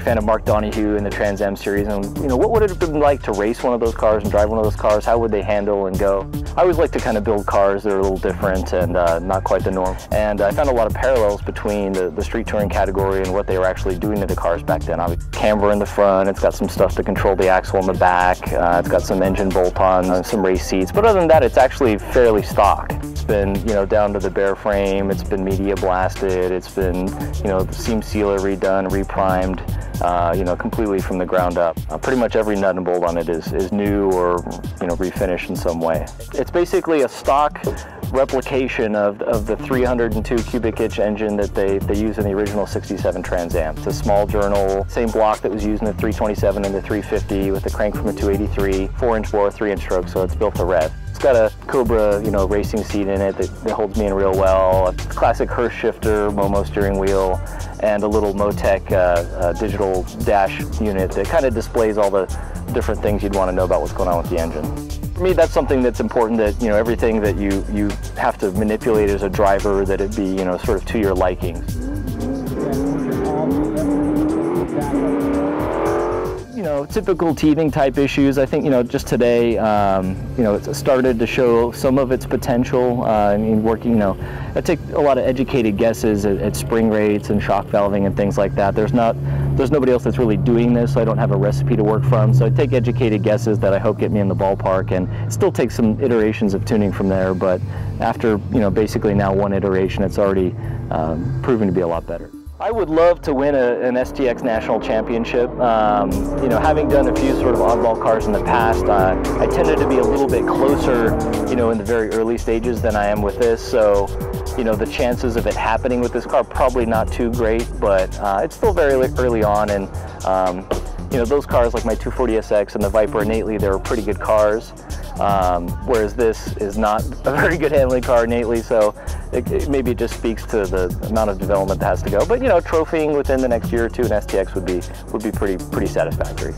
big fan of Mark Donohue in the Trans Am series, and what would it have been like to race one of those cars and drive one of those cars? How would they handle and go? I always like to kind of build cars that are a little different and not quite the norm. And I found a lot of parallels between the street touring category and what they were actually doing to the cars back then. Camber in the front, it's got some stuff to control the axle in the back, it's got some engine bolt-ons, some race seats, but other than that, it's actually fairly stock. It's been, down to the bare frame, it's been media blasted, it's been, the seam sealer redone, reprimed, completely from the ground up. Pretty much every nut and bolt on it is new or, refinished in some way. It's basically a stock replication of the 302 cubic inch engine that they used in the original 67 Trans Am. It's a small journal, same block that was used in the 327 and the 350 with the crank from a 283, 4-inch bore, 3-inch stroke, so it's built to rev. It's got a Cobra, racing seat in it that holds me in real well, a classic Hurst shifter, Momo steering wheel, and a little Motec digital dash unit that kind of displays all the different things you'd want to know about what's going on with the engine. For me, that's something that's important, that everything that you have to manipulate as a driver, that it be sort of to your liking. Typical teething type issues. I think just today, it's started to show some of its potential. Working, I take a lot of educated guesses at spring rates and shock valving and things like that. There's nobody else that's really doing this, so I don't have a recipe to work from. So I take educated guesses that I hope get me in the ballpark, and it still takes some iterations of tuning from there. But after basically now one iteration, it's already proven to be a lot better. I would love to win an STX National Championship. Having done a few sort of oddball cars in the past, I tended to be a little bit closer, in the very early stages than I am with this. So, the chances of it happening with this car, probably not too great, but it's still very early on. And, those cars like my 240SX and the Viper innately, they're pretty good cars. Whereas this is not a very good handling car innately, so maybe it just speaks to the amount of development that has to go. But trophying within the next year or two in STX would be pretty satisfactory.